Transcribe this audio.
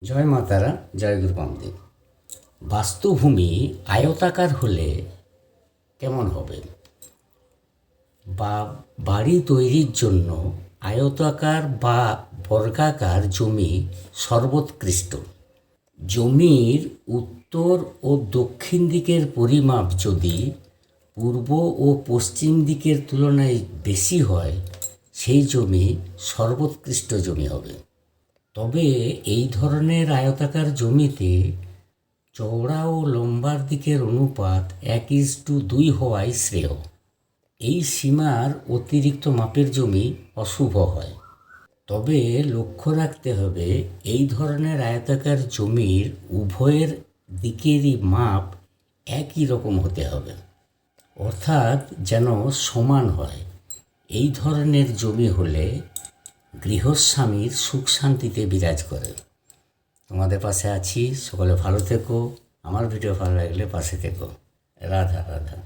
জয় মা তারা, জয় গুরু বামদেব। বাস্তুভূমি আয়তাকার হলে কেমন হবে? বা বাড়ি তৈরির জন্য আয়তাকার বা বর্গাকার জমি সর্বোৎকৃষ্ট। জমির উত্তর ও দক্ষিণ দিকের পরিমাপ যদি পূর্ব ও পশ্চিম দিকের তুলনায় বেশি হয়, সেই জমি সর্বোৎকৃষ্ট জমি হবে। তবে এই ধরনের আয়তাকার জমিতে চওড়া ও লম্বার দিকের অনুপাত 1:2 হওয়াই শ্রেয়। এই সীমার অতিরিক্ত মাপের জমি অশুভ হয়। তবে লক্ষ্য রাখতে হবে, এই ধরনের আয়তাকার জমির উভয়ের দিকেরই মাপ একই রকম হতে হবে, অর্থাৎ যেন সমান হয়। এই ধরনের জমি হলে গৃহস্বামীর সুখ শান্তিতে বিরাজ করে। তোমাদের পাশে আছি, সকলে ভালো থেকো। আমার ভিডিও ভালো লাগলে পাশে থেকো। রাধা রাধা।